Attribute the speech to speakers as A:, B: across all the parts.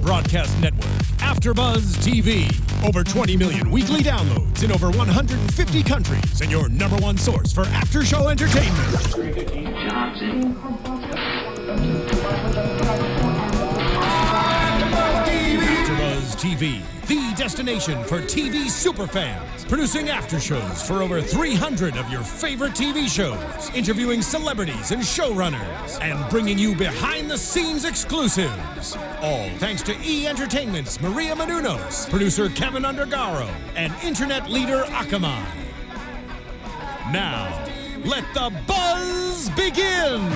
A: broadcast network, AFTERBUZZ TV. Over 20 million weekly downloads in over 150 countries, and your number one source for after-show entertainment. AFTERBUZZ TV, the destination for TV superfans. Producing aftershows for over 300 of your favorite TV shows. Interviewing celebrities and showrunners. And bringing you behind-the-scenes exclusives. All thanks to E! Entertainment's Maria Menounos, producer Kevin Undergaro, and internet leader Akamai. Now, let the buzz begin!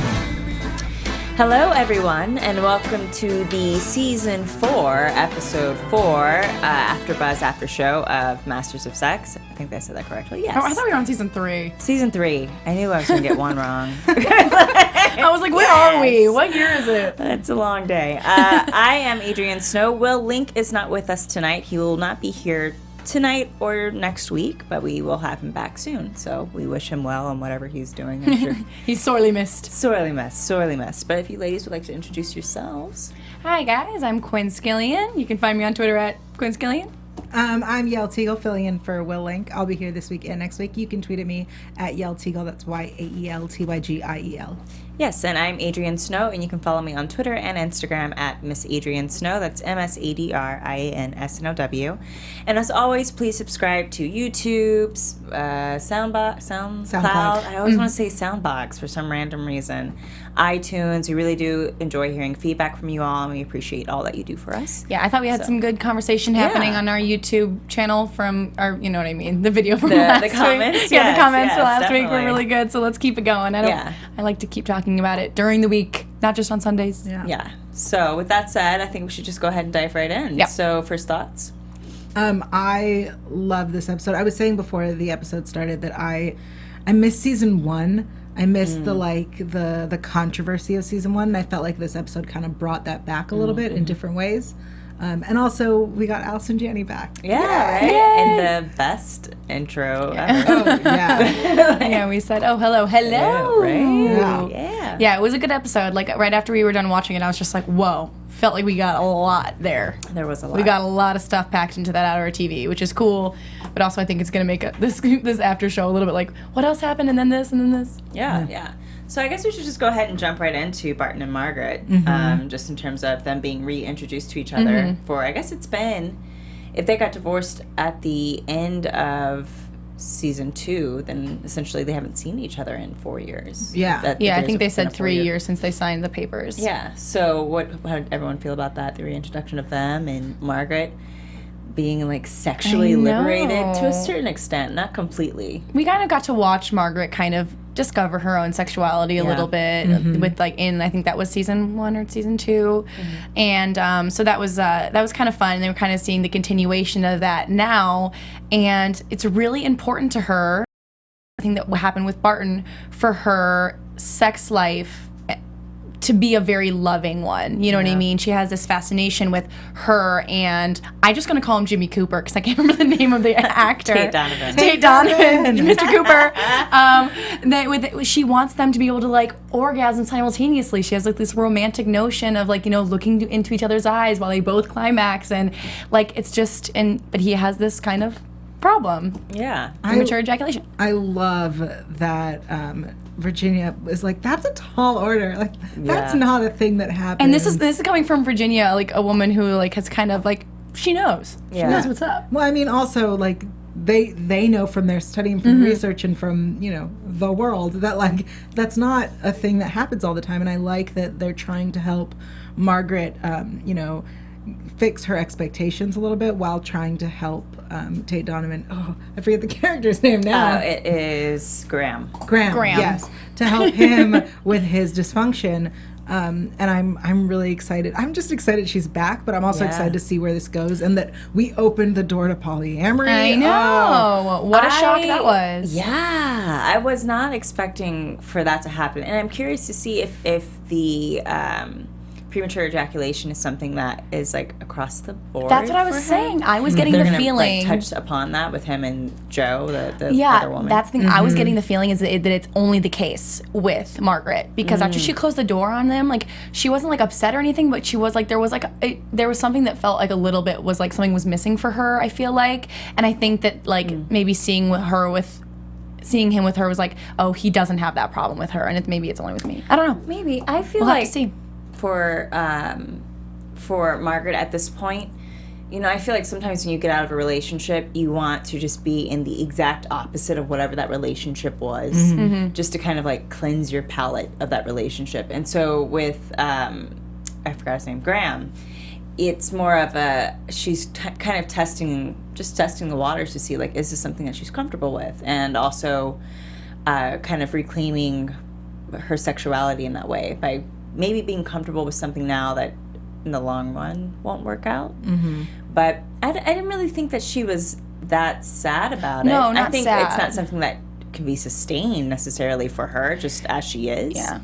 B: Hello, everyone, and welcome to the Season 4, Episode 4, AfterBuzz After Show of Masters of Sex. I think I said that correctly, yes.
C: Oh, I thought we were on Season 3.
B: Season 3. I knew I was going to get one wrong.
C: I was like, where are we? What year is it?
B: It's a long day. I am Adrian Snow. Will Link is not with us tonight. He will not be here tonight or next week, but we will have him back soon. So we wish him well on whatever he's doing. I'm sure
C: He's sorely missed.
B: Sorely missed. But if you ladies would like to introduce yourselves.
C: Hi, guys. I'm Quinn Scillian. You can find me on Twitter at Quinn Scillian.
D: I'm Yael Tygiel, filling in for Will Link. I'll be here this week and next week. You can tweet at me at Yael Tygiel. That's YaelTygiel.
B: Yes, and I'm Adrian Snow, and you can follow me on Twitter and Instagram at Miss Adrian Snow. That's MSADRIANSNOW. And as always, please subscribe to YouTube, SoundCloud. I always want to say Soundbox for some random reason. iTunes. We really do enjoy hearing feedback from you all, and we appreciate all that you do for us.
C: Yeah, I thought we had some good conversation happening on our YouTube channel from our, you know what I mean, the video from last week.
B: The comments?
C: Yeah, the comments
B: yes,
C: from last
B: definitely.
C: week were really good, so let's keep it going. I like to keep talking about it during the week, not just on Sundays.
B: Yeah. So with that said, I think we should just go ahead and dive right in.
C: Yep.
B: So first thoughts?
D: I love this episode. I was saying before the episode started that I missed season 1. I missed the controversy of season 1, and I felt like this episode kind of brought that back a little bit in different ways. And also, we got Allison Janney back.
B: Yeah, right?
C: Yay.
B: And the best intro ever.
D: Oh, yeah.
C: Yeah, we said, oh, hello.
B: Yeah, right?
D: Yeah.
C: Yeah, it was a good episode. Like, right after we were done watching it, I was just like, whoa. Felt like we got a lot there.
B: There was a lot.
C: We got a lot of stuff packed into that hour of TV, which is cool. But also, I think it's going to make this after show a little bit like, what else happened, and then this, and then this.
B: Yeah. So I guess we should just go ahead and jump right into Barton and Margaret, just in terms of them being reintroduced to each other for, I guess it's been, if they got divorced at the end of season 2, then essentially they haven't seen each other in 4 years.
D: Yeah.
C: I think they said 3 years since they signed the papers.
B: Yeah. So how did everyone feel about that, the reintroduction of them and Margaret being like sexually liberated to a certain extent, not completely.
C: We kind of got to watch Margaret kind of discover her own sexuality a little bit with I think that was season 1 or season 2, and so that was kind of fun. And they were kind of seeing the continuation of that now, and it's really important to her. I think that what happened with Barton for her sex life to be a very loving one. You know what I mean? She has this fascination with her, and I'm just going to call him Jimmy Cooper because I can't remember the name of the actor.
B: Tate Donovan.
C: Mr. Cooper. She wants them to be able to like orgasm simultaneously. She has like this romantic notion of like, you know, looking into each other's eyes while they both climax, and like it's just, but he has this kind of problem.
B: Yeah.
C: Premature ejaculation.
D: I love that Virginia is like, that's a tall order. Like, that's not a thing that happens.
C: And this is coming from Virginia, like a woman who like has kind of like, she knows.
B: Yeah.
C: She knows what's up.
D: Well, I mean, also, like, they know from their studying, from research, and from, you know, the world, that, like, that's not a thing that happens all the time. And I like that they're trying to help Margaret, you know, fix her expectations a little bit while trying to help Tate Donovan. Oh, I forget the character's name now.
B: It is Graham.
D: Graham, yes, to help him with his dysfunction. And I'm really excited. I'm just excited she's back, but I'm also excited to see where this goes, and that we opened the door to polyamory.
C: I know. What a shock that was.
B: Yeah, I was not expecting for that to happen, and I'm curious to see if the premature ejaculation is something that is like across the board.
C: That's what I was saying. I was getting the feeling.
B: Like, touch upon that with him and Joe, the
C: yeah,
B: other woman.
C: that's the thing. I was getting the feeling is that it's only the case with Margaret, because after she closed the door on them, like she wasn't like upset or anything, but she was like there was something that felt like a little bit was like something was missing for her. I feel like, and I think that like maybe seeing him with her was like, oh, he doesn't have that problem with her, and maybe it's only with me. I don't know.
B: Maybe I feel
C: We'll
B: like
C: have to see.
B: For Margaret at this point, you know, I feel like sometimes when you get out of a relationship, you want to just be in the exact opposite of whatever that relationship was, just to kind of like cleanse your palate of that relationship. And so with I forgot his name, Graham, it's more of a she's kind of testing the waters to see like, is this something that she's comfortable with, and also kind of reclaiming her sexuality in that way by maybe being comfortable with something now that in the long run won't work out. But I didn't really think that she was that sad about it.
C: No, not
B: I think
C: sad.
B: it's not something that can be sustained necessarily for her just as she is.
C: Yeah.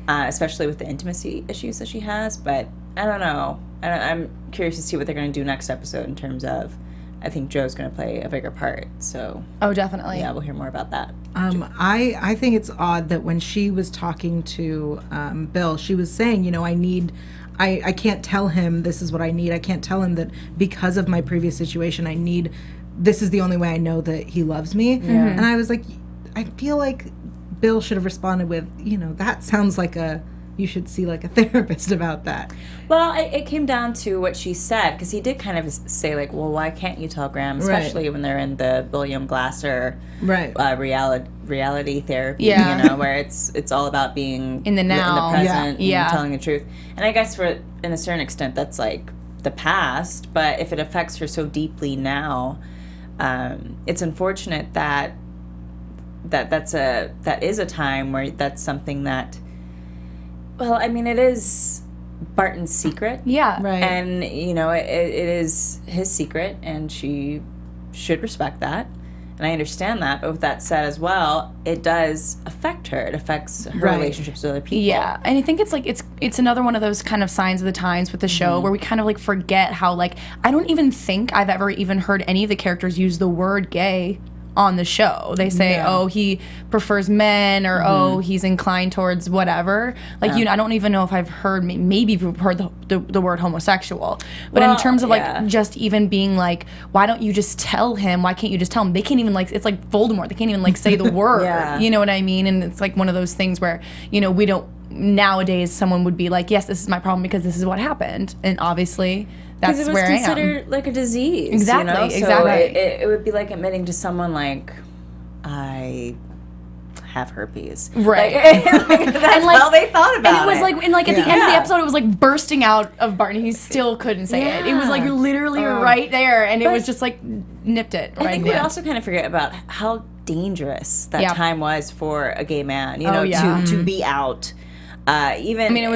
B: Especially with the intimacy issues that she has. But I don't know. I'm curious to see what they're going to do next episode in terms of, I think Joe's going to play a bigger part. So
C: Oh, definitely.
B: yeah, we'll hear more about that.
D: I think it's odd that when she was talking to Bill, she was saying, you know, I can't tell him this is what I need. I can't tell him that because of my previous situation, this is the only way I know that he loves me. And I was like, I feel like Bill should have responded with, you know, that sounds like you should see like a therapist about that.
B: Well, it came down to what she said, because he did kind of say like, well, why can't you tell Graham, especially when they're in the William Glasser reality therapy, you know, where it's all about being
C: in the now,
B: in the present, and telling the truth. And I guess in a certain extent that's like the past, but if it affects her so deeply now, it's unfortunate that is a time where that's something that, well, I mean, it is Barton's secret.
C: Yeah.
D: Right.
B: And, you know, it is his secret, and she should respect that. And I understand that. But with that said as well, it does affect her. It affects her relationships with other people.
C: Yeah. And I think it's like, it's another one of those kind of signs of the times with the show where we kind of like forget how, like, I don't even think I've ever even heard any of the characters use the word gay on the show. They say, oh, he prefers men, or oh, he's inclined towards whatever. Like, you know, I don't even know if I've heard, maybe you've heard the word homosexual. But in terms of like just even being like, why don't you just tell him? Why can't you just tell him? They can't even like, it's like Voldemort. They can't even like say the word. You know what I mean? And it's like one of those things where, you know, we don't, nowadays someone would be like, yes, this is my problem because this is what happened. And obviously that's where I am.
B: Because it was considered like a disease.
C: Exactly,
B: you know? So
C: exactly.
B: It would be like admitting to someone like, I have herpes.
C: Right.
B: That's how they thought about it.
C: And it was like, and like at the end of the episode, it was like bursting out of Barton. He still couldn't say it. It was like literally right there, and it was just like nipped it.
B: I think we also kind of forget about how dangerous that time was for a gay man. You know, to be out. Even,
C: I mean, it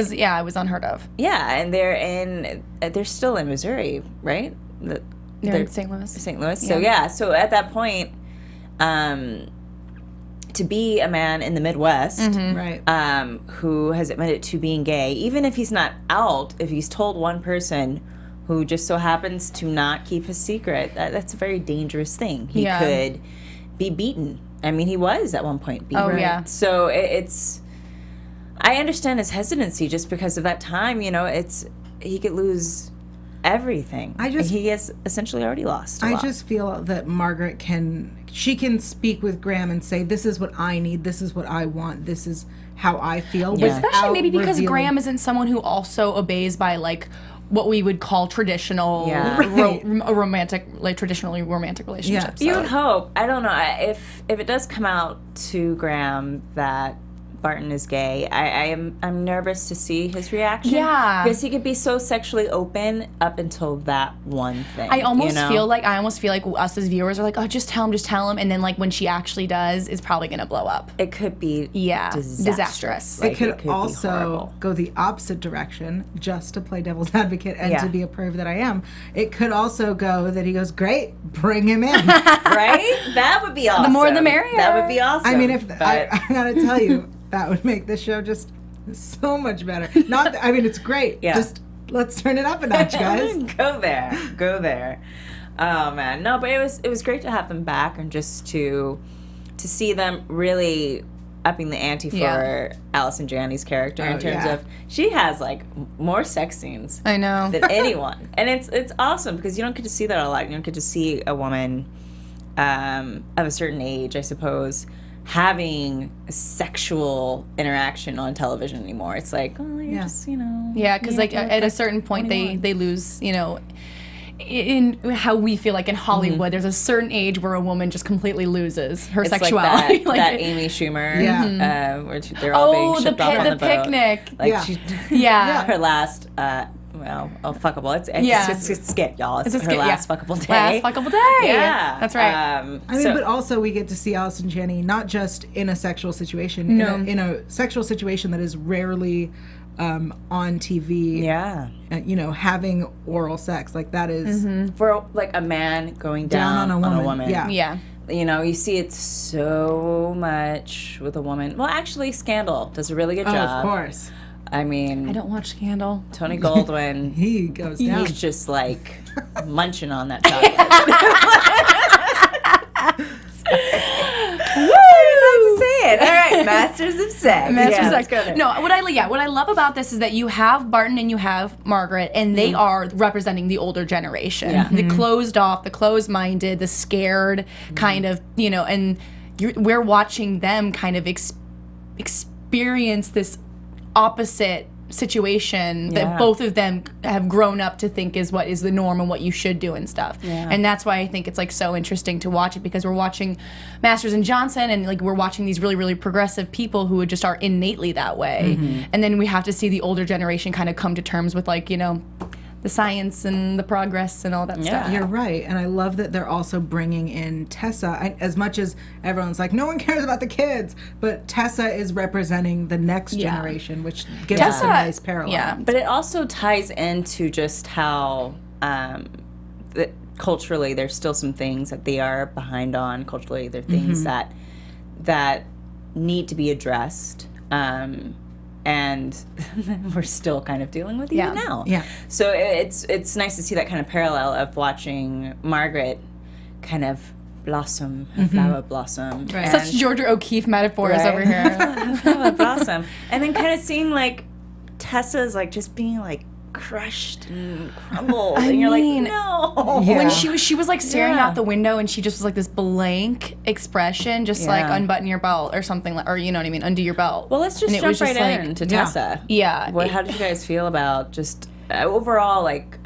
C: was unheard of.
B: Yeah, and they're still in Missouri, right?
C: They're in St. Louis.
B: St. Louis. So so at that point, to be a man in the Midwest, who has admitted to being gay, even if he's not out, if he's told one person who just so happens to not keep his secret, that's a very dangerous thing. He could be beaten. I mean, he was at one point beaten.
C: Oh, yeah.
B: So it's, I understand his hesitancy just because of that time. You know, he could lose everything. He has essentially already lost a lot.
D: I just feel that Margaret can speak with Graham and say, this is what I need, this is what I want, this is how I feel.
C: Especially maybe because Graham isn't someone who also obeys by like what we would call traditional traditionally romantic relationships.
B: You would hope. I don't know if it does come out to Graham that Barton is gay, I'm nervous to see his reaction. Yeah. Because he could be so sexually open up until that one thing.
C: I almost feel like us as viewers are like, oh, just tell him. And then like when she actually does, it's probably going to blow up.
B: It could be disastrous.
D: Like, it could also go the opposite direction, just to play devil's advocate and to be a perv that I am. It could also go that he goes, great, bring him in.
B: Right? That would be awesome.
C: The more the merrier.
B: That would be awesome.
D: I mean, I got to tell you, that would make this show just So much better. I mean, it's great.
B: Yeah.
D: Just let's turn it up a notch, guys.
B: Go there. Oh man, no, but it was great to have them back and just to see them really upping the ante for Allison Janney's character in terms of she has like more sex scenes.
C: I know.
B: Than anyone, and it's awesome because you don't get to see that a lot. You don't get to see a woman of a certain age, I suppose, having a sexual interaction on television anymore. It's like, oh, you're just,
C: because like at a certain point they lose, in how we feel like in Hollywood, there's a certain age where a woman just completely loses her sexuality.
B: Like that Amy Schumer, where they're all being shipped off on the boat.
C: Picnic.
B: Like her last, fuckable. It's a skit, y'all. It's her last fuckable day.
C: Last fuckable day.
B: Yeah,
C: that's right.
D: I mean, but also we get to see Allison Janney not just in a sexual situation, in a sexual situation that is rarely on TV.
B: Yeah.
D: Having oral sex, like that is
B: for like a man going down on a woman.
D: Yeah.
B: You see it so much with a woman. Well, actually, Scandal does a really good job.
D: Of course.
B: I mean,
C: I don't watch Scandal.
B: Tony Goldwyn,
D: he goes down.
B: He's just like munching on that chocolate. All right, Masters of Sex.
C: Let's go there. No, what I love about this is that you have Barton and you have Margaret, and they are representing the older generation, the closed off, the closed-minded, the scared kind of, and we're watching them kind of experience this opposite situation that both of them have grown up to think is what is the norm and what you should do and stuff. And that's why I think it's like so interesting to watch it, because we're watching Masters and Johnson, and like we're watching these really, really progressive people who just are innately that way. And then we have to see the older generation kind of come to terms with like, the science and the progress and all that stuff.
D: You're right. And I love that they're also bringing in Tessa. As much as everyone's like, no one cares about the kids, but Tessa is representing the next generation, which gives us a nice parallel.
B: Yeah, but it also ties into just how culturally there's still some things that they are behind on. Culturally, there are things that need to be addressed. And we're still kind of dealing with even now.
D: Yeah.
B: So it's nice to see that kind of parallel of watching Margaret kind of blossom, flower blossom.
C: Right. Such Georgia O'Keeffe metaphors over here.
B: Flower blossom. And then kind of seeing like Tessa's like just being like crushed and crumbled. And you're like, no.
C: Yeah. When she was like staring out the window, and she just was like this blank expression, just like unbutton your belt or something, or you know what I mean, undo your belt.
B: Well, let's just jump right into Tessa.
C: Yeah.
B: How did you guys feel about just overall, like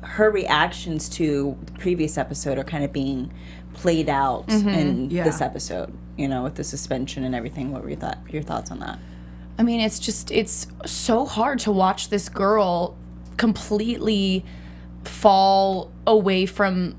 B: her reactions to the previous episode are kind of being played out in this episode, with the suspension and everything? What were your thoughts on that?
C: I mean, it's so hard to watch this girl completely fall away from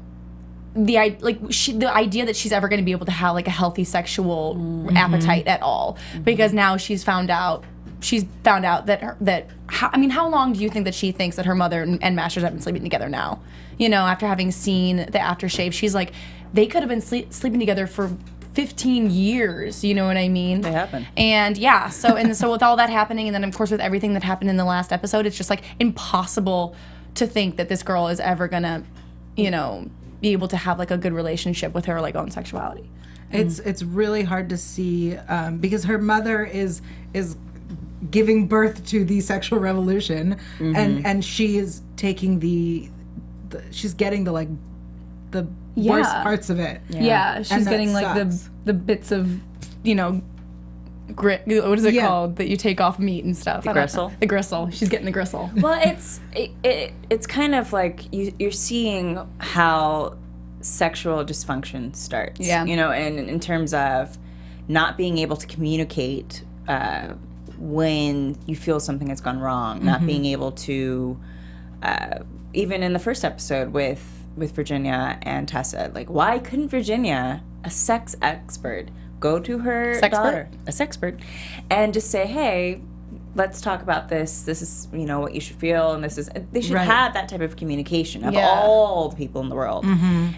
C: the idea that she's ever going to be able to have like a healthy sexual appetite at all, because now she's found out that how long do you think that she thinks that her mother and Masters have been sleeping together now? After having seen the aftershave, she's like, they could have been sleeping together for 15 years, you know what I mean?
B: They happen.
C: And so with all that happening, and then of course with everything that happened in the last episode, it's just like impossible to think that this girl is ever gonna, be able to have like a good relationship with her like own sexuality.
D: It's really hard to see because her mother is giving birth to the sexual revolution, and she is taking she's getting the worst parts of it.
C: Yeah, she's getting like the bits of, grit. What is it called that you take off meat and stuff?
B: The gristle.
C: The gristle. She's getting the gristle.
B: Well, it's kind of like you're seeing how sexual dysfunction starts. Yeah. And in terms of not being able to communicate when you feel something has gone wrong, not being able to, even in the first episode with Virginia and Tessa, like, why couldn't Virginia, a sex expert, go to her daughter, a sexpert, and just say, hey, let's talk about this. This is, what you should feel, and they should have that type of communication of all the people in the world.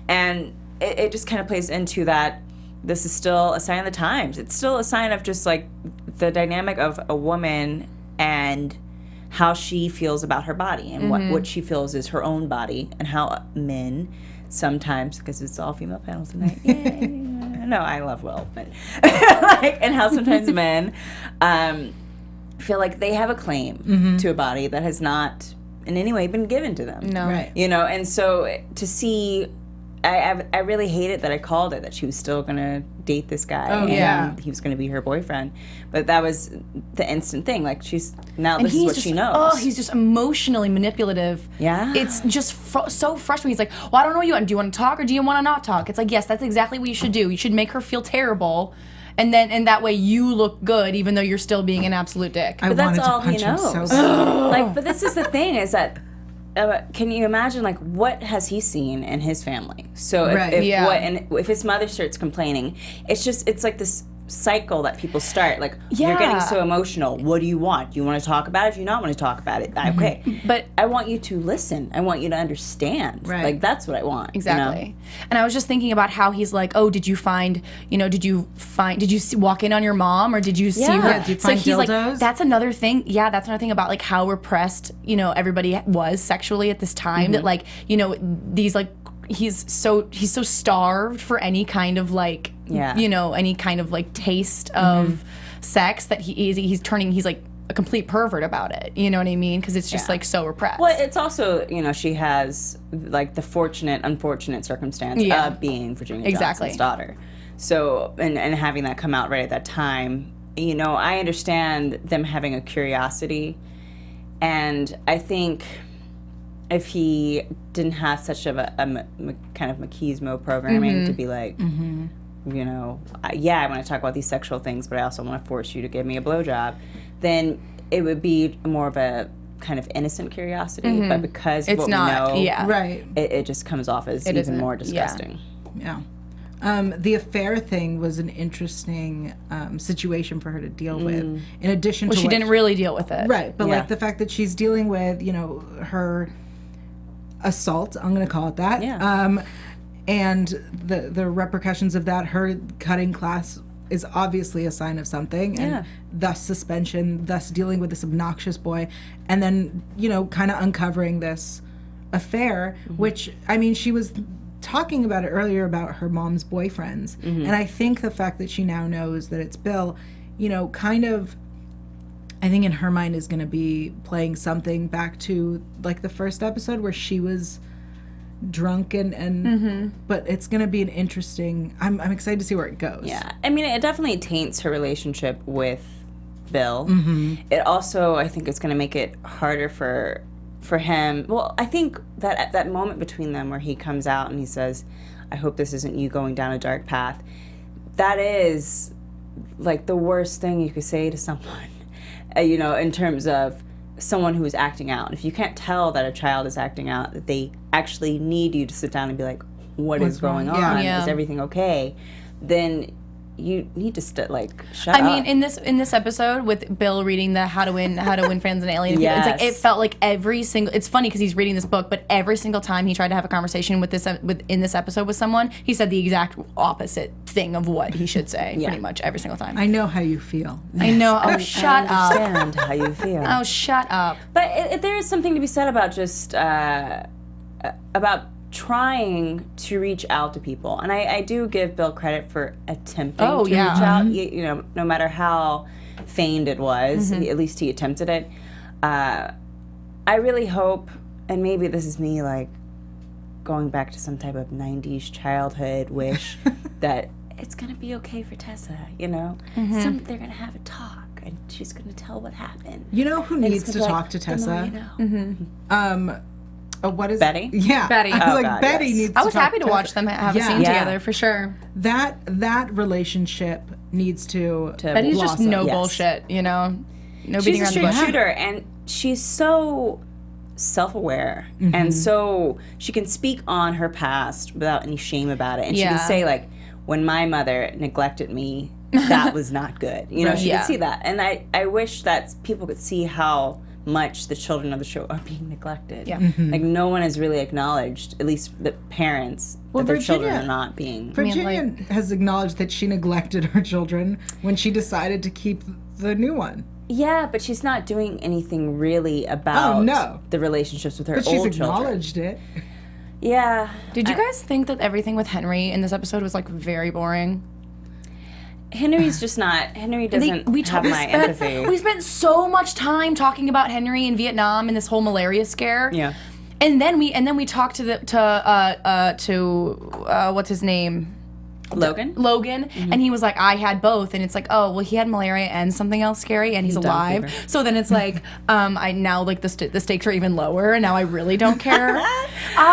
B: And it just kind of plays into that. This is still a sign of the times. It's still a sign of just like the dynamic of a woman and how she feels about her body and what she feels is her own body, and how men sometimes, because it's all female panels tonight, yay. No, I love Will, but and how sometimes men feel like they have a claim to a body that has not in any way been given to them.
C: No.
D: Right.
B: You know, and so to see, I really hated that I called it, that she was still going to date this guy.
D: Oh,
B: and
D: yeah.
B: he was going to be her boyfriend. But that was the instant thing. Like, this is what she knows.
C: Oh, he's just emotionally manipulative.
B: Yeah.
C: It's just so frustrating. He's like, well, I don't know you. Do you want to talk or do you want to not talk? It's like, yes, that's exactly what you should do. You should make her feel terrible. And that way you look good, even though you're still being an absolute dick.
B: But that's all he
D: him
B: knows.
D: so bad.
B: Like, but this is the thing, is that can you imagine, like, what has he seen in his family? So if his mother starts complaining, it's like this cycle that people start. Like, you're getting so emotional. What do you want? Do you want to talk about it? Do you not want to talk about it? Okay, but I want you to listen. I want you to understand.
D: Right.
B: Like, that's what I want.
C: Exactly.
B: You know?
C: And I was just thinking about how he's like, oh, did you walk in on your mom, or did you see her?
D: Did you find
C: so he's
D: dildos?
C: like, that's another thing. Yeah, that's another thing about like how repressed, everybody was sexually at this time, that like, these like, he's so starved for any kind of like, any kind of like taste of sex, that he's like a complete pervert about it. You know what I mean? Because it's just like so repressed.
B: Well, it's also, she has like the unfortunate circumstance of being Virginia Johnson's daughter. So, and having that come out right at that time, I understand them having a curiosity. And I think if he didn't have such of a kind of machismo programming to be like, I want to talk about these sexual things, but I also want to force you to give me a blowjob, then it would be more of a kind of innocent curiosity. But because
C: it's
B: what
C: not,
B: we know,
D: Right.
B: it just comes off as even more disgusting.
D: Yeah. The affair thing was an interesting situation for her to deal with. In addition to
C: she didn't really deal with it.
D: Right, but like the fact that she's dealing with, her assault, I'm going to call it that.
B: Yeah.
D: And the repercussions of that, her cutting class is obviously a sign of something, and thus suspension, thus dealing with this obnoxious boy, and then, kind of uncovering this affair, which, I mean, she was talking about it earlier about her mom's boyfriends, and I think the fact that she now knows that it's Bill, kind of, I think in her mind is going to be playing something back to like the first episode where she was drunk and but it's going to be an interesting, I'm excited to see where it goes.
B: Yeah. I mean, it definitely taints her relationship with Bill. It also, I think it's going to make it harder for him. Well, I think that at that moment between them where he comes out and he says, I hope this isn't you going down a dark path, that is like the worst thing you could say to someone, in terms of someone who is acting out. If you can't tell that a child is acting out, that they actually need you to sit down and be like, what's is going on? Is everything okay? Then you need to shut up.
C: I mean, in this episode with Bill reading the How to Win Friends and Alien People, it's like it felt like every single. It's funny because he's reading this book, but every single time he tried to have a conversation in this episode with someone, he said the exact opposite thing of what he should say. Pretty much every single time.
D: I know how you feel.
C: I know. Oh, shut up.
B: I understand how you feel.
C: Oh, shut up.
B: But there is something to be said about just about trying to reach out to people, and I do give Bill credit for attempting to reach out. No matter how feigned it was, at least he attempted it. I really hope, and maybe this is me like going back to some type of 90s childhood wish, that it's gonna be okay for Tessa. They're gonna have a talk, and she's gonna tell what happened.
D: You know who needs to talk to Tessa? What is
B: Betty?
D: Yeah,
C: Betty.
D: I was Betty needs to talk.
C: I was happy to watch them have a scene together for sure.
D: That relationship needs to
C: Betty's just
D: blossom.
C: no bullshit, No
B: She's
C: beating
B: a
C: around the bush.
B: straight shooter, and she's so self-aware, and so she can speak on her past without any shame about it, and she can say like, when my mother neglected me, that was not good. She can see that, and I wish that people could see how much the children of the show are being neglected. Like, no one has really acknowledged, at least the parents, that their children are not being.
D: Virginia has acknowledged that she neglected her children when she decided to keep the new one.
B: Yeah, but she's not doing anything really about the relationships with her old children.
D: But she's acknowledged it.
B: Yeah.
C: Did you guys think that everything with Henry in this episode was like very boring?
B: Henry's just not. Henry doesn't have my empathy.
C: We spent so much time talking about Henry in Vietnam and this whole malaria scare.
B: Yeah.
C: And then we talked to what's his name?
B: Logan,
C: and he was like, I had both, and it's like, oh, well, he had malaria and something else scary, and he's alive. So then it's like, I now like the stakes are even lower, and now I really don't care.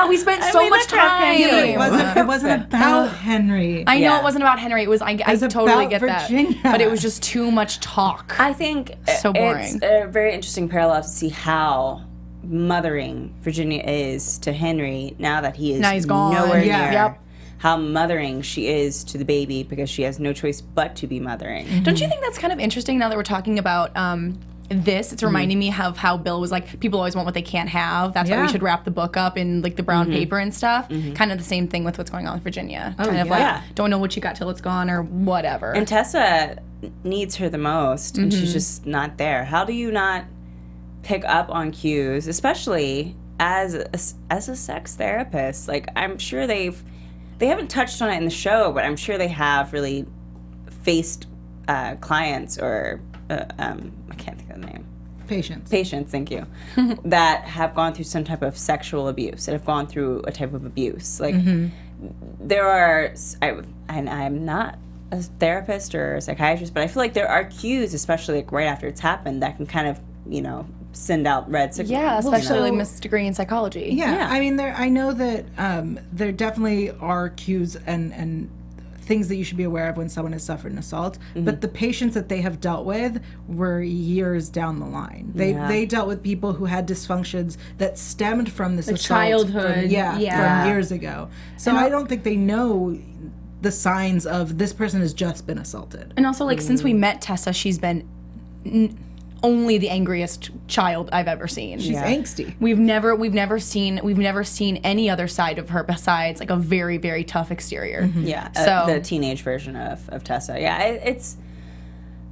C: We spent so much time.
D: It wasn't about Henry.
C: I know it wasn't about Henry. It was. I totally get
D: Virginia.
C: that, but it was just too much talk.
B: I think
C: so boring.
B: It's a very interesting parallel to see how mothering Virginia is to Henry now that he is
C: gone.
B: Nowhere near.
C: Yep.
B: How mothering she is to the baby because she has no choice but to be mothering.
C: Mm-hmm. Don't you think that's kind of interesting now that we're talking about this? It's reminding me of how Bill was like, people always want what they can't have. That's why we should wrap the book up in like the brown paper and stuff. Kind of the same thing with what's going on with Virginia. Don't know what you got till it's gone or whatever.
B: And Tessa needs her the most and she's just not there. How do you not pick up on cues, especially as a sex therapist? Like, I'm sure they haven't touched on it in the show, but I'm sure they have really faced clients or I can't think of the name. Patients, thank you, that have gone through some type of sexual abuse, that have gone through a type of abuse. Like, there are, I'm not a therapist or a psychiatrist, but I feel like there are cues, especially like right after it's happened, that can kind of, send out red signals.
C: Yeah, especially like Miss Degree in psychology.
D: Yeah, I mean, I know that there definitely are cues and things that you should be aware of when someone has suffered an assault. But the patients that they have dealt with were years down the line. They dealt with people who had dysfunctions that stemmed from this assault.
C: Childhood.
D: From years ago. So I don't think they know the signs of this person has just been assaulted.
C: And also, like, since we met Tessa, she's been only the angriest child I've ever seen.
D: She's angsty.
C: We've never seen any other side of her besides like a very, very tough exterior.
B: Yeah. The teenage version of Tessa. Yeah.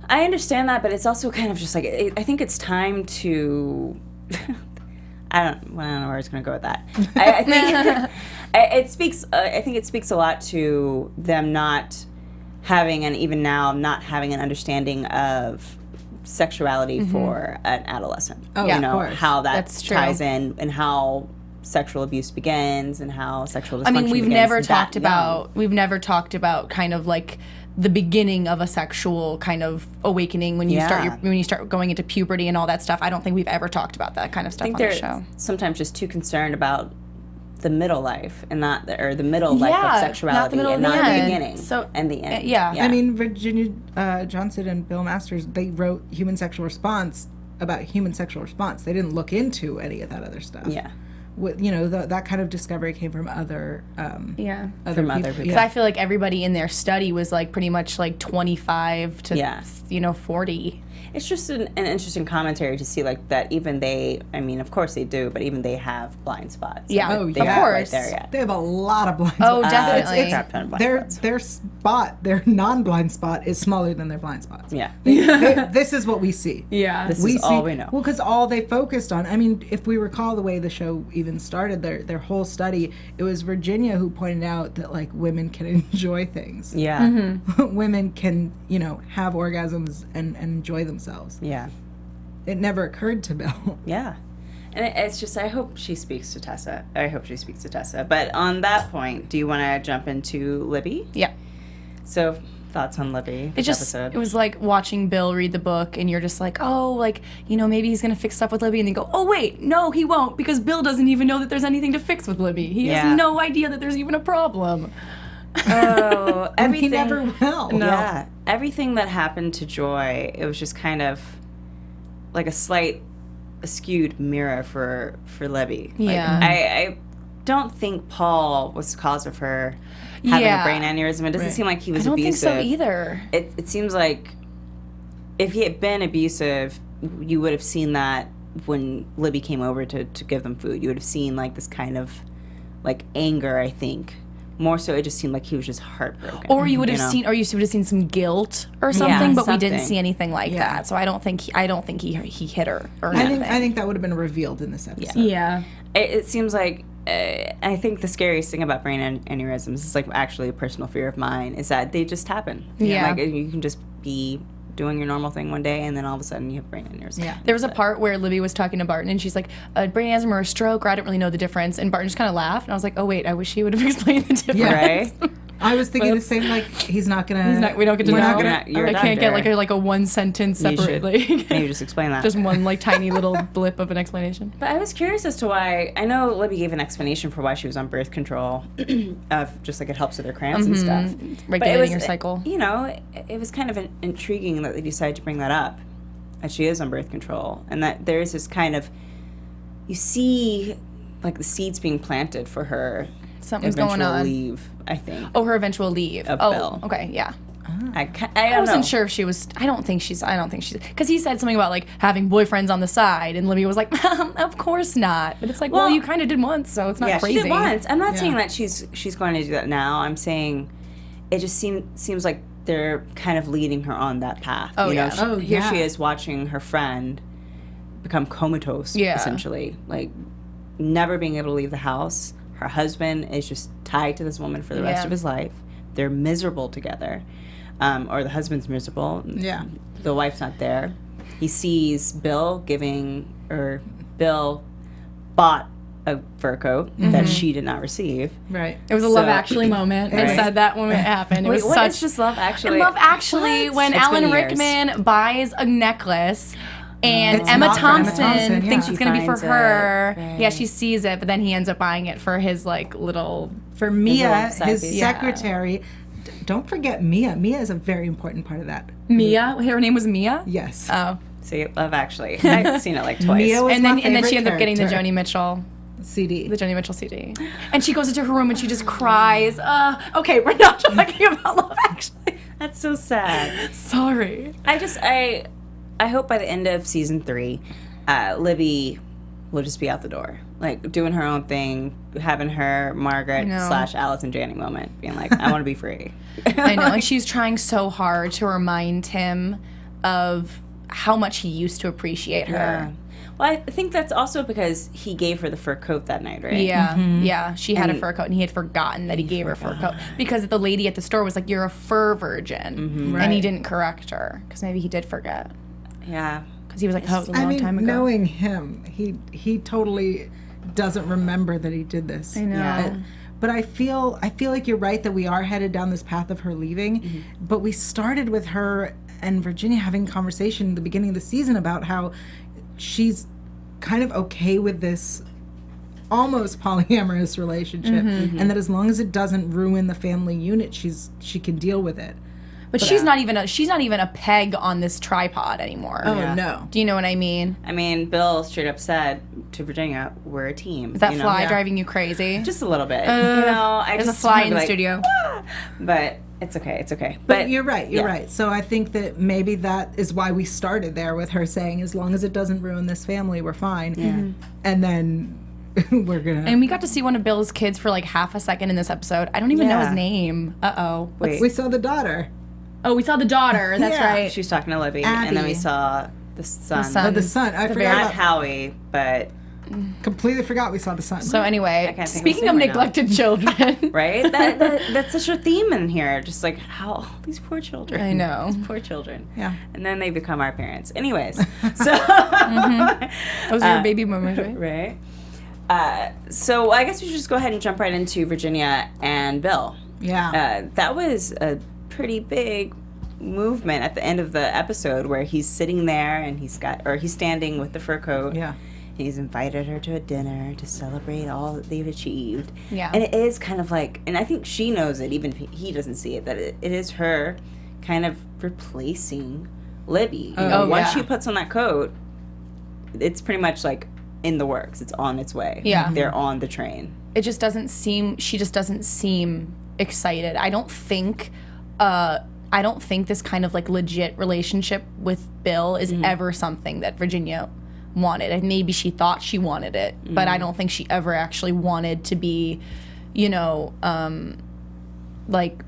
B: I understand that, but it's also kind of just like I think it's time to. I don't know where I was going to go with that. I think it speaks. I think it speaks a lot to them not having, and even now not having, an understanding of sexuality for an adolescent.
D: Oh, yeah, of course.
B: How that's ties in and how sexual abuse begins and how sexual dysfunction begins.
C: we've never talked about kind of like the beginning of a sexual kind of awakening when you start going into puberty and all that stuff. I don't think we've ever talked about that kind of stuff on the show.
B: They're sometimes just too concerned about the middle life and not the middle life of sexuality and not the beginning and the end.
D: I mean, Virginia Johnson and Bill Masters, they wrote Human Sexual Response about human sexual response. They didn't look into any of that other stuff.
B: Yeah.
D: That kind of discovery came from other people.
C: Because I feel like everybody in their study was like pretty much like 25 to 40.
B: It's just an interesting commentary to see like that even they, I mean, of course they do, but even they have blind spots.
C: Yeah,
D: of
C: course.
B: Right there yet.
D: They have a lot of blind spots.
C: Oh, definitely.
D: Their non-blind spot is smaller than their blind spots.
B: Yeah.
D: This is what we see.
C: Yeah.
B: This is all we know.
D: Well, because all they focused on, I mean, if we recall the way the show even started, their whole study, it was Virginia who pointed out that, like, women can enjoy things.
B: Yeah.
D: Women can, have orgasms and enjoy themselves.
B: Yeah.
D: It never occurred to Bill.
B: Yeah. And it's just, I hope she speaks to Tessa. But on that point, do you want to jump into Libby?
C: Yeah.
B: So, thoughts on Libby this episode?
C: It was like watching Bill read the book, and you're just like, oh, like, maybe he's going to fix stuff with Libby, and then go, oh, wait, no, he won't, because Bill doesn't even know that there's anything to fix with Libby. He has no idea that there's even a problem.
B: Oh,
D: and he never will.
B: No. Yeah. Everything that happened to Joy, it was just kind of like a slight skewed mirror for Libby.
C: Yeah.
B: I don't think Paul was the cause of her having a brain aneurysm. It doesn't seem like he was abusive.
C: I don't think so either.
B: It seems like if he had been abusive, you would have seen that when Libby came over to give them food. You would have seen like this kind of like anger, I think, more so it just seemed like he was just heartbroken.
C: Or you would have seen, or you would have seen some guilt or something, but we didn't see anything like that. So I don't think he hit her or anything.
D: I think that would have been revealed in this episode.
C: Yeah.
B: It seems like I think the scariest thing about brain aneurysms is like actually a personal fear of mine is that they just happen.
C: Yeah.
B: Like you can just be doing your normal thing one day and then all of a sudden you have brain aneurysm.
D: Yeah.
C: There was a part where Libby was talking to Barton and she's like, a brain aneurysm or a stroke, or I don't really know the difference. And Barton just kind of laughed and I was like, oh wait, I wish he would have explained the difference.
B: Yeah, right?
D: I was thinking the same, like, he's not going to...
C: We don't get to know.
B: You're
C: I
B: a
C: can't get
B: doctor.
C: like a one sentence separately.
B: Maybe just explain that.
C: Just one like tiny little blip of an explanation.
B: But I was curious as to why, I know Libby gave an explanation for why she was on birth control, of just like it helps with her cramps and stuff.
C: Regulating her cycle.
B: You know, it was kind of intriguing that they decided to bring that up, that she is on birth control, and that there is this kind of, you see like the seeds being planted for her
C: Something's going on.
B: leave, I think.
C: Oh, her eventual leave.
B: Of Bill.
C: Okay, yeah.
B: I
C: wasn't sure if she was. I don't think she's. Because he said something about like having boyfriends on the side, and Libby was like, "Of course not." But it's like, well, you kind of did once, so it's not crazy.
B: She did once. I'm not saying that she's going to do that now. I'm saying it just seems like they're kind of leading her on that path.
C: Oh,
B: you know,
C: yeah.
B: Here she is watching her friend become comatose, essentially, like never being able to leave the house. Her husband is just tied to this woman for the rest of his life. They're miserable together. Or the husband's miserable.
D: Yeah.
B: The wife's not there. He sees Bill Bill bought a fur coat that she did not receive.
D: Right.
C: It was a Love Actually moment. I said that when it happened. It was
B: what is this Love Actually?
C: Love Actually, when
B: It's
C: Alan
B: been years.
C: Rickman buys a necklace and
D: It's
C: Emma
D: not for Emma
C: Thompson
D: Thompson,
C: thinks
B: yeah.
C: it's going to be for
B: She finds it.
C: her.
B: Right.
C: Yeah, she sees it, but then he ends up buying it for his like little...
D: For Mia,
B: side
D: his
B: piece.
D: secretary... Don't forget Mia. Mia is a very important part of that.
C: Mia? Her name was Mia?
D: Yes.
C: Oh.
B: See, Love Actually. I've seen it like twice.
D: Mia was
C: And
D: my
C: then she
D: favorite
C: ends up getting the
D: character.
C: Joni Mitchell...
D: CD.
C: The Joni Mitchell CD. And she goes into her room and she just cries. Okay, we're not talking about Love Actually.
B: That's so sad.
C: Sorry.
B: I hope by the end of season 3, Libby will just be out the door. Like, doing her own thing, having her Margaret / Allison Janney moment, being like, I want to be free.
C: I know, and she's trying so hard to remind him of how much he used to appreciate her.
B: Yeah. Well, I think that's also because he gave her the fur coat that night, right?
C: Yeah, yeah. She had a fur coat, and he had forgotten that he gave her a fur coat because the lady at the store was like, "You're a fur virgin," and he didn't correct her because maybe he did forget.
B: Yeah.
C: Because he was like, "Oh, it was a long time ago."
D: Knowing him, he totally doesn't remember that he did this.
C: I know.
B: Yeah.
D: But I feel like you're right that we are headed down this path of her leaving. But we started with her and Virginia having a conversation at the beginning of the season about how she's kind of okay with this almost polyamorous relationship, and that as long as it doesn't ruin the family unit, she can deal with it.
C: But she's not even a peg on this tripod anymore.
D: Oh no.
C: Do you know what I mean?
B: I mean, Bill straight up said to Virginia, we're a team.
C: Is that fly driving you crazy?
B: Just a little bit. I
C: There's
B: just
C: a fly
B: wanna
C: in
B: be
C: the
B: like,
C: studio.
B: "Ah!" But it's okay.
D: But you're right. You're right. So I think that maybe that is why we started there with her saying, as long as it doesn't ruin this family, we're fine. Yeah. And then we're gonna.
C: And we got to see one of Bill's kids for like half a second in this episode. I don't even know his name.
B: Wait.
D: We saw the daughter.
C: Oh, we saw the daughter. That's
D: Yeah.
C: right.
B: She was talking to Libby, and then we
D: Abby.
B: saw the son.
C: son.
D: Oh, the son. I forgot
B: Not
D: about.
B: Howie, but
D: Completely forgot we saw the son.
C: So anyway,
B: can't think of
C: speaking
B: his
C: of
B: name right now.
C: neglected children,
B: right? That's such a theme in here. Just like how these poor children.
C: I know.
B: These poor children.
D: Yeah.
B: And then they become our parents. Anyways, so
C: those are your baby boomers, right?
B: right. So I guess we should just go ahead and jump right into Virginia and Bill.
D: Yeah.
B: That was a pretty big movement at the end of the episode where he's sitting there and he's standing with the fur coat.
D: Yeah.
B: He's invited her to a dinner to celebrate all that they've achieved.
C: Yeah.
B: And it is kind of like, and I think she knows it, even if he doesn't see it, that it is her kind of replacing Libby. You know, once she puts on that coat, it's pretty much like in the works. It's on its way.
C: Yeah.
B: They're on the train.
C: It just doesn't seem. She just doesn't seem excited. I don't think this kind of like legit relationship with Bill is ever something that Virginia wanted. And maybe she thought she wanted it, but I don't think she ever actually wanted to be, you know, like,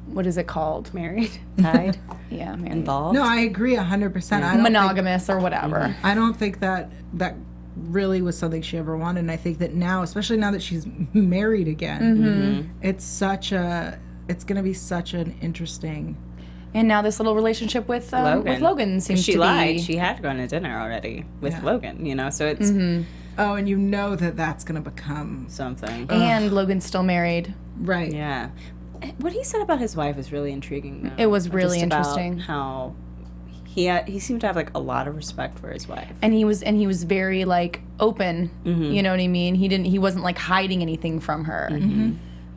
C: what is it called?
E: Married, tied,
C: Yeah, married.
E: involved.
D: No, I agree 100%. I don't
C: Monogamous or whatever.
D: I don't think that really was something she ever wanted. And I think that now, especially now that she's married again, it's going to be such an interesting.
C: And now this little relationship with Logan seems
E: she
C: to
E: lied.
C: be.
E: She had gone to dinner already with Logan, you know, so it's
D: Oh, and you know that's going to become
E: something.
C: And Logan's still married.
D: right.
E: Yeah. What he said about his wife is really intriguing, though.
C: It was really
E: Just about
C: interesting.
E: how he seemed to have like a lot of respect for his wife.
C: And he was very like open. You know what I mean? He wasn't like hiding anything from her.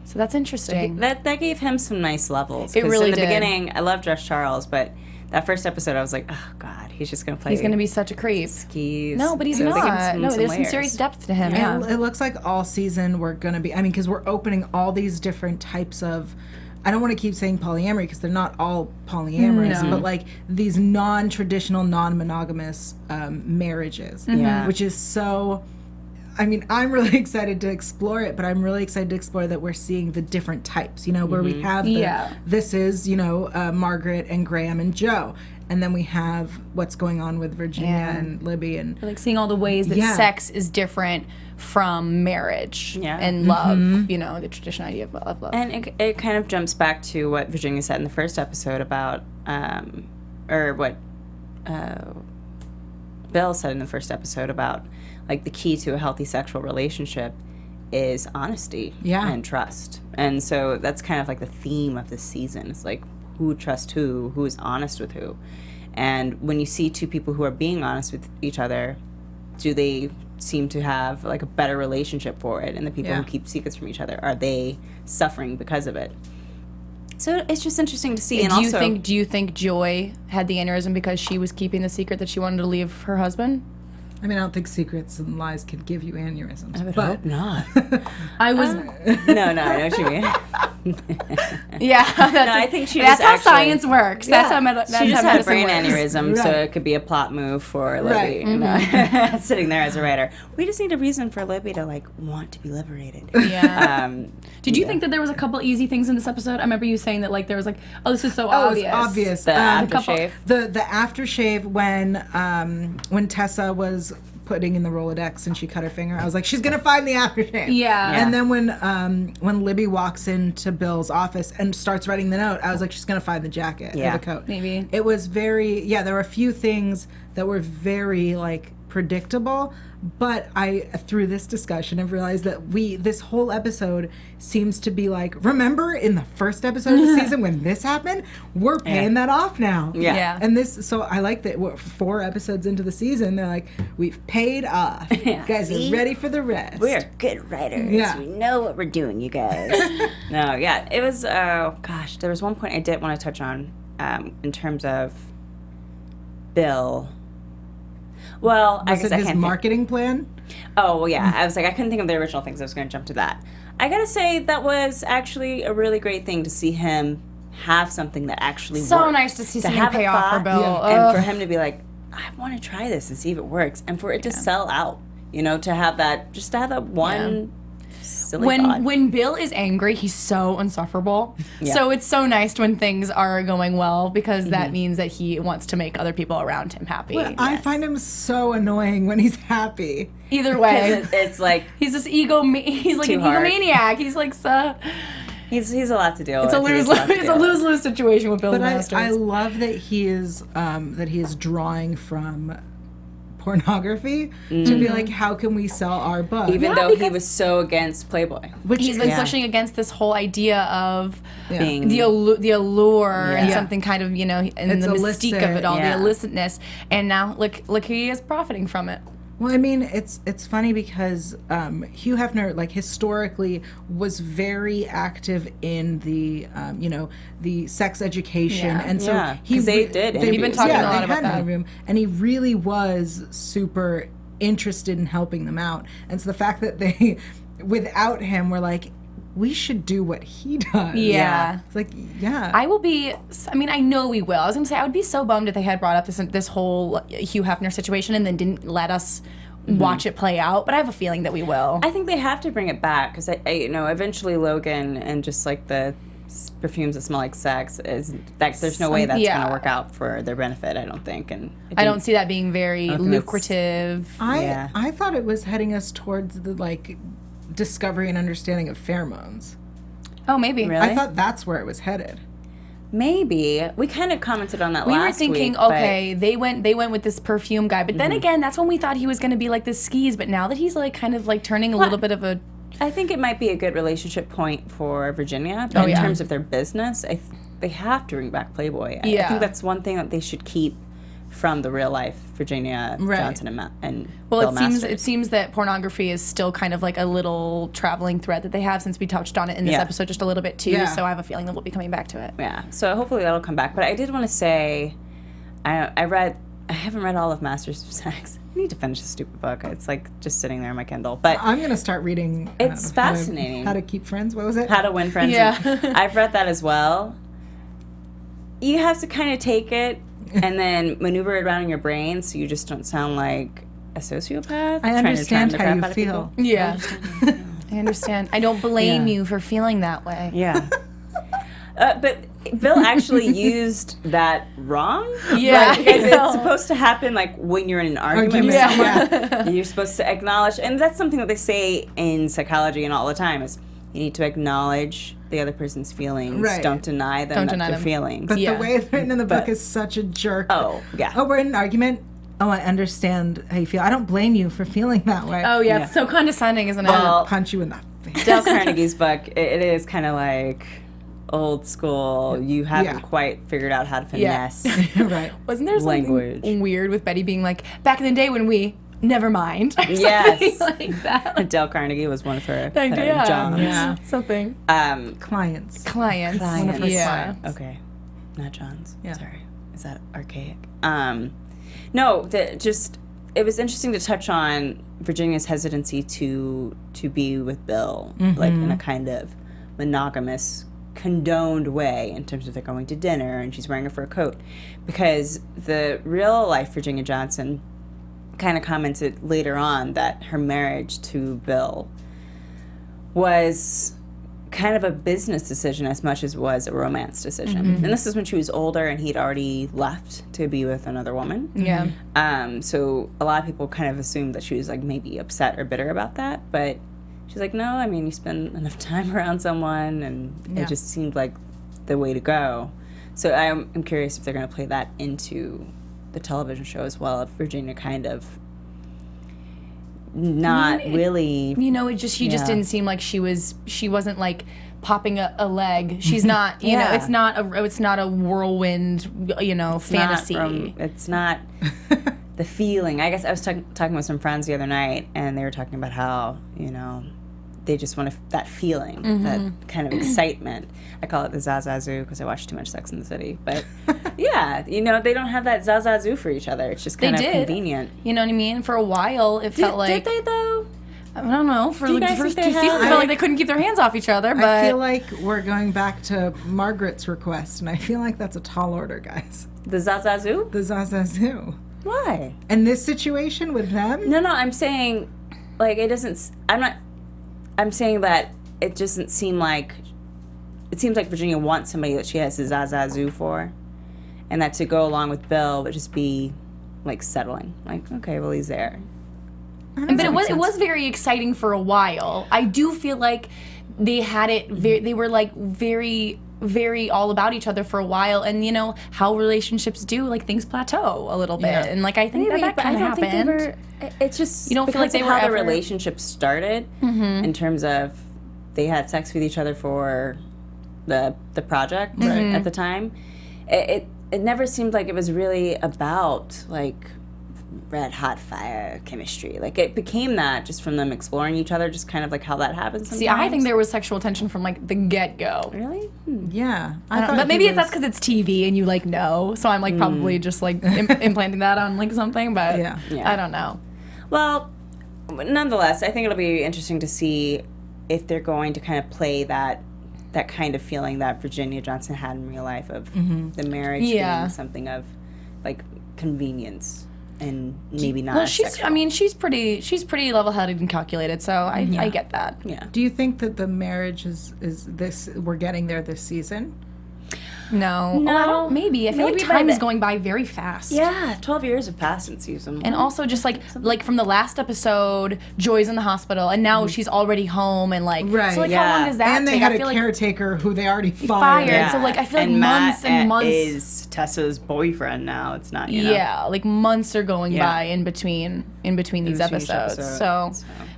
C: So that's interesting.
E: That gave him some nice levels.
C: It
E: 'Cause
C: really
E: in the
C: did.
E: beginning, I love Josh Charles, but that first episode, I was like, oh God, he's just gonna play.
C: He's gonna be such a creep.
E: skis.
C: No, but he's
E: So they give him
C: not. No, there's some
E: layers.
C: serious depth to him.
D: And
C: Yeah.
D: it looks like all season we're going to be, because we're opening all these different types of, I don't want to keep saying polyamory because they're not all polyamorous, but like these non-traditional, non-monogamous marriages.
E: Yeah.
D: Which is so, I'm really excited to explore it, but I'm really excited to explore that we're seeing the different types, where we have this is, Margaret and Graham and Joe. And then we have what's going on with Virginia and Libby and
C: Like seeing all the ways that sex is different from marriage and love, the traditional idea of love.
E: And it kind of jumps back to what Virginia said in the first episode about, or what Bill said in the first episode about, like, the key to a healthy sexual relationship is honesty and trust. And so that's kind of like the theme of this season. It's like, who trusts who is honest with who. And when you see two people who are being honest with each other, do they seem to have like a better relationship for it? And the people who keep secrets from each other, are they suffering because of it? So it's just interesting to see. And
C: do you think Joy had the aneurysm because she was keeping the secret that she wanted to leave her husband?
D: I don't think secrets and lies can give you aneurysms.
E: I would hope not.
C: I was
E: No, I know what you mean.
C: I
E: think she
C: that's
E: just
C: how
E: actually-
C: science works. That's how
E: She just had a brain
C: works.
E: aneurysm, so it could be a plot move for Libby.
D: Right.
E: Sitting there as a writer. We just need a reason for Libby to like want to be liberated.
C: Yeah. Did you think that there was a couple easy things in this episode? I remember you saying that like there was like, oh, this is so obvious.
D: It's obvious.
E: The aftershave.
D: The aftershave when Tessa was putting in the Rolodex and she cut her finger, I was like, she's gonna find the aftershave.
C: Yeah.
D: And then when Libby walks into Bill's office and starts writing the note, I was like, she's gonna find the jacket or the coat.
C: Maybe.
D: It was very there were a few things that were very like predictable, but through this discussion I've realized that this whole episode seems to be like, remember in the first episode of the season when this happened? We're paying that off now.
C: Yeah.
D: And so I like that we're 4 episodes into the season, they're like, we've paid off. You guys are ready for the rest.
E: We're good writers.
D: Yeah.
E: We know what we're doing, you guys. It was, there was one point I did want to touch on in terms of Bill. Well, I guess
D: Was it his marketing plan?
E: Oh, well, yeah. I was like, I couldn't think of the original things. I was going to jump to that. I got to say, that was actually a really great thing to see him have something that actually worked.
C: So nice to see something pay off for Bill.
E: And for him to be like, I want to try this and see if it works. And for it to sell out, to have that one silly thought.
C: When Bill is angry, he's so insufferable.
E: Yeah.
C: So it's so nice when things are going well because that means that he wants to make other people around him happy.
D: Well, I find him so annoying when he's happy.
C: Either way,
E: it's like
C: he's this he's like an egomaniac. He's like
E: he's a lot to deal with.
C: It's a lose-lose situation with Bill
D: But
C: Masters.
D: I love that he is drawing from pornography to be like, how can we sell our book?
E: Even though he was so against Playboy.
D: Which
C: he's been pushing against this whole idea of
E: being
C: the allure and something kind of, and
D: It's
C: the mystique
D: illicit.
C: of it all,
E: Yeah.
C: the illicitness. And now look, he is profiting from it.
D: Well, it's funny because Hugh Hefner, like, historically was very active in the the sex education, and so
E: because they did.
C: We've been talking a lot
D: they
C: about
D: had
C: that.
D: an interview, and he really was super interested in helping them out. And so the fact that they, without him, were like, we should do what he does.
C: Yeah.
D: It's like, yeah.
C: I will be. I know we will. I was gonna say I would be so bummed if they had brought up this whole Hugh Hefner situation and then didn't let us watch it play out, but I have a feeling that we will.
E: I think they have to bring it back because eventually Logan and just like the perfumes that smell like sex is that there's no way that's going to work out for their benefit. I don't think, and
C: I don't see that being very lucrative.
D: I thought it was heading us towards the like discovery and understanding of pheromones.
C: Oh, maybe.
E: Really?
D: I thought that's where it was headed.
E: Maybe. We kind of commented on that last week.
C: We were thinking, okay, they went with this perfume guy, but then again, that's when we thought he was going to be like the skis, but now that he's like kind of like turning a little bit of a...
E: I think it might be a good relationship point for Virginia, but in terms of their business, they have to bring back Playboy. I think that's one thing that they should keep from the real life Virginia Johnson and Bill Masters.
C: It seems that pornography is still kind of like a little traveling thread that they have, since we touched on it in this episode just a little bit too. Yeah. So I have a feeling that we'll be coming back to it.
E: Yeah. So hopefully that'll come back. But I did want to say, I haven't read all of Masters of Sex. I need to finish this stupid book. It's like just sitting there on my Kindle. But
D: I'm gonna start reading.
E: It's fascinating.
D: How to Keep Friends. What was it?
E: How to Win Friends.
C: Yeah.
E: I've read that as well. You have to kind of take it and then maneuver it around in your brain so you just don't sound like a sociopath.
D: I understand how you feel.
C: Yeah. I understand. I don't blame you for feeling that way.
E: Yeah. But Bill actually used that wrong.
C: Yeah.
E: Right? Because it's supposed to happen like when you're in an argument with someone. Yeah. You're supposed to acknowledge, and that's something that they say in psychology and all the time is you need to acknowledge the other person's feelings. Right. Don't deny them their feelings.
D: But the way it's written in the book is such a jerk.
E: Oh, yeah.
D: Oh, we're in an argument. Oh, I understand how you feel. I don't blame you for feeling that way.
C: Oh, yeah. It's so condescending, isn't it?
D: I'll punch you in the face.
E: Dale Carnegie's book, it is kind of like old school. You haven't quite figured out how to finesse
D: right.
C: Wasn't there something weird with Betty being like, back in the day when we... Never mind.
E: Yes.
C: Like that.
E: Dale Carnegie was one of her
C: jobs.
D: Yeah.
C: Something.
D: Clients.
C: One of her clients.
E: Okay. Not John's.
D: Yeah.
E: Sorry. Is that archaic? No, it was interesting to touch on Virginia's hesitancy to be with Bill, like in a kind of monogamous, condoned way in terms of they're going to dinner and she's wearing a fur coat. Because the real life Virginia Johnson kind of commented later on that her marriage to Bill was kind of a business decision as much as it was a romance decision. And this is when she was older and he'd already left to be with another woman.
C: Yeah.
E: So a lot of people kind of assumed that she was like maybe upset or bitter about that, but she's like, no, I mean, you spend enough time around someone and it just seemed like the way to go. So I'm curious if they're going to play that into the television show as well, if Virginia kind of really,
C: you know, she just didn't seem like she wasn't like popping a leg. She's not, you know, it's not a whirlwind, you know, fantasy.
E: It's not the feeling. I guess I was talking with some friends the other night and they were talking about how, you know, they just want that feeling, that kind of excitement. I call it the Zazazoo because I watch too much Sex and the City. But yeah, you know, they don't have that Zazazoo for each other. It's just kind of convenient.
C: You know what I mean? For a while, it felt like...
E: Did they, though?
C: I don't know. For the first 2 seasons, it felt like they couldn't keep their hands off each other. But
D: I feel like we're going back to Margaret's request, and I feel like that's a tall order, guys.
E: The Zazazoo?
D: The Zazazoo.
E: Why?
D: In this situation with them?
E: No, I'm saying, like, it doesn't... I'm saying that it doesn't seem like... It seems like Virginia wants somebody that she has the Zazazoo for. And that to go along with Bill would just be, like, settling. Like, okay, well, he's there.
C: But it was very exciting for a while. I do feel like they had it... they were, like, very... very all about each other for a while, and you know how relationships do, like things plateau a little bit, and like I think that kind of happened.
E: It's just
C: you don't feel like they were
E: how the relationship started in terms of they had sex with each other for the project at the time. It never seemed like it was really about like red hot fire chemistry. Like it became that just from them exploring each other, just kind of like how that happens sometimes.
C: See, I think there was sexual tension from like the get-go.
E: Really?
D: Yeah.
C: But maybe that's because it's TV and you like know, so I'm like probably just like implanting that on like something, but
D: yeah.
C: I don't know.
E: Well, nonetheless, I think it'll be interesting to see if they're going to kind of play that kind of feeling that Virginia Johnson had in real life of the marriage being something of like convenience. and maybe not.
C: Well, she's pretty level-headed and calculated, so I get that.
E: Yeah.
D: Do you think that the marriage is this? We're getting there this season.
C: No. Well, maybe. I feel like time is going by very fast.
E: Yeah, 12 years have passed since season 1.
C: And also just like from the last episode, Joy's in the hospital, and now she's already home, and like,
D: right.
C: So like, how long does that
D: and
C: take?
D: they had a caretaker who they already fired.
C: Yeah. So like, I feel like months and months
E: is Tessa's boyfriend now. It's not.
C: Yeah, like months are going by in between these episodes. So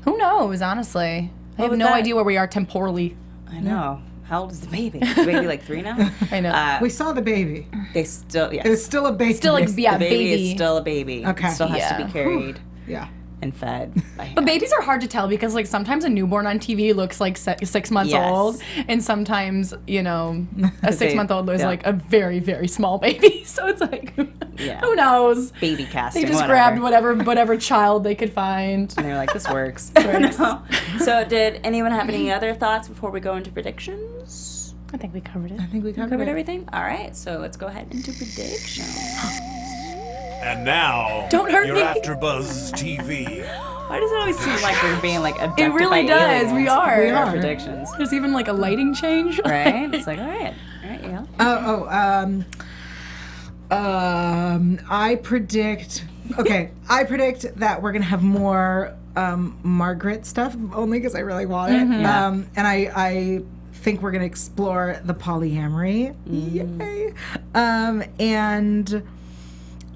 C: who knows? Honestly, I have no idea where we are temporally.
E: I know. How old is the baby? Is the baby like 3 now?
C: I know.
D: We saw the baby.
E: They still, yes.
D: It's still a baby.
C: Still like,
E: the baby is still a baby.
D: Okay.
E: It still has to be carried.
D: Yeah.
E: And fed.
C: But babies are hard to tell because like sometimes a newborn on TV looks like 6 months old, and sometimes a 6-month-old is like a very, very small baby. So it's like, who knows?
E: Baby casting.
C: They just grabbed whatever child they could find,
E: and they're like, this works. So did anyone have any other thoughts before we go into predictions?
C: I think we covered it.
D: I think we covered
E: everything. All right, so let's go ahead into predictions.
A: And now,
C: don't hurt
A: your
C: me.
A: AfterBuzz TV.
E: Why does it always seem like we're being like abducted?
C: It really
E: by
C: does.
E: aliens?
C: We are.
E: Predictions.
C: There's even like a lighting change,
E: right? It's like, all right, yeah.
D: I predict that we're gonna have more Margaret stuff, only because I really want it. And I think we're gonna explore the polyamory. Yay! And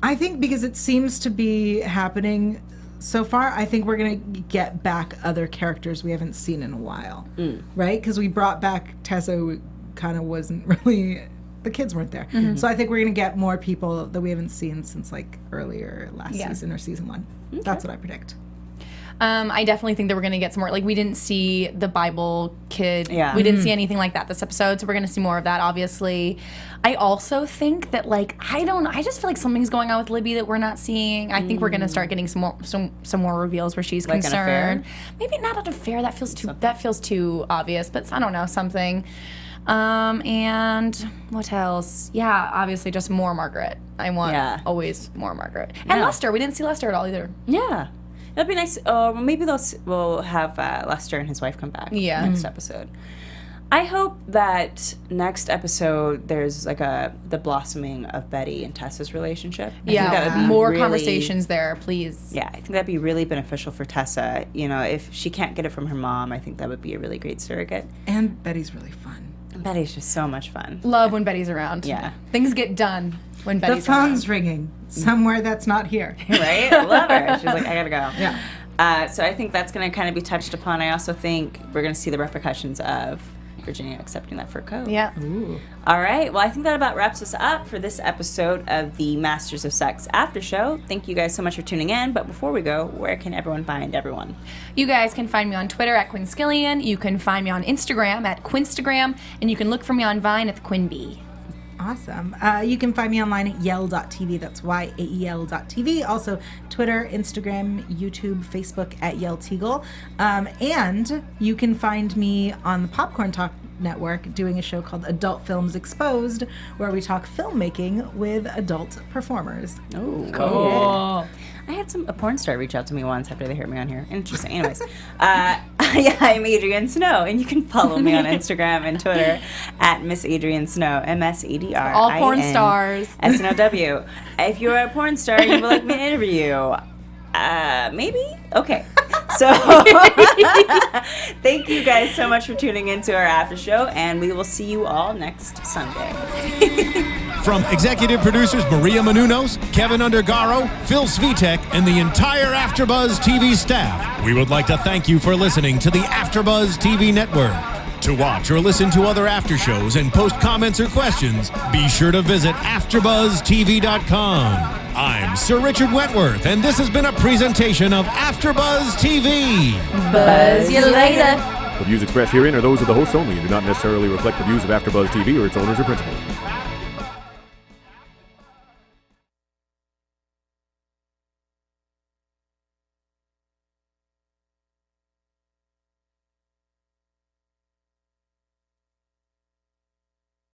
D: I think because it seems to be happening so far, I think we're going to get back other characters we haven't seen in a while, right? Because we brought back Tessa, who kind of wasn't really, the kids weren't there. So I think we're going to get more people that we haven't seen since like earlier last season or season 1. Okay. That's what I predict.
C: I definitely think that we're going to get some more. Like, we didn't see the Bible kid.
E: Yeah.
C: We didn't see anything like that this episode, so we're going to see more of that, obviously. I also think that, like, I just feel like something's going on with Libby that we're not seeing. I think we're going to start getting some more reveals where she's like concerned. Maybe not an affair. That feels too obvious, but I don't know, something. And what else? Yeah, obviously just more Margaret. I want always more Margaret. And Lester. We didn't see Lester at all either.
E: Yeah. That'd be nice. Maybe we'll have Lester and his wife come back next episode. I hope that next episode there's like the blossoming of Betty and Tessa's relationship. I think that would be
C: more conversations there, please.
E: Yeah, I think that'd be really beneficial for Tessa. If she can't get it from her mom, I think that would be a really great surrogate.
D: And Betty's really fun.
E: Betty's just so much fun.
C: Love when Betty's around.
E: Yeah.
C: Things get done when Betty's
D: around. The phone's
C: around.
D: ringing somewhere that's not here.
E: Right? I love her. She's like, I gotta go.
D: Yeah.
E: So I think that's going to kind of be touched upon. I also think we're going to see the repercussions of Virginia accepting that fur coat.
C: Yeah.
D: Ooh.
E: All right. Well, I think that about wraps us up for this episode of the Masters of Sex After Show. Thank you guys so much for tuning in. But before we go, where can everyone find everyone?
C: You guys can find me on Twitter at Quinn Scillian. You can find me on Instagram at Quinstagram. And you can look for me on Vine at the Quinn Bee.
D: Awesome. You can find me online at yael.tv. That's YAEL.tv. Also, Twitter, Instagram, YouTube, Facebook at Yael Tygiel. And you can find me on the Popcorn Talk Network doing a show called Adult Films Exposed, where we talk filmmaking with adult performers.
E: Oh,
C: cool.
E: Yeah. I had a porn star reach out to me once after they heard me on here. Interesting. Anyways, I'm Adrian Snow, and you can follow me on Instagram and Twitter at Miss Adrian Snow, MSADRIN.
C: All porn stars.
E: SNOW. If you're a porn star and you would like me to interview, maybe? Okay. So, thank you guys so much for tuning into our after show, and we will see you all next Sunday.
A: From executive producers Maria Menounos, Kevin Undergaro, Phil Svitek, and the entire AfterBuzz TV staff, we would like to thank you for listening to the AfterBuzz TV network. To watch or listen to other after shows and post comments or questions, be sure to visit AfterBuzzTV.com. I'm Sir Richard Wentworth, and this has been a presentation of AfterBuzz TV.
C: Buzz you later.
F: The views expressed herein are those of the hosts only and do not necessarily reflect the views of AfterBuzz TV or its owners or principals.